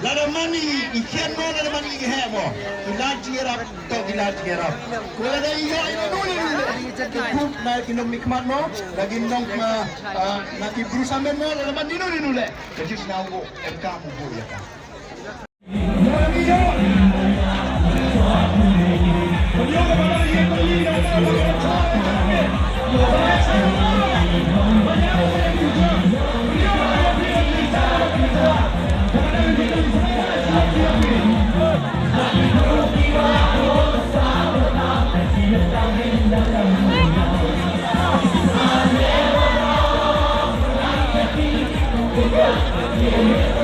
Lada mani ikan mo lada mani ikan mo. Ilan jirap to ilan jirap. Kung lada iyo ay kup na kinom nikmat mo, lagi nong nakibrusa men mo lada mani nule. Kasi sinawo MK mo po ya ka. Yeah.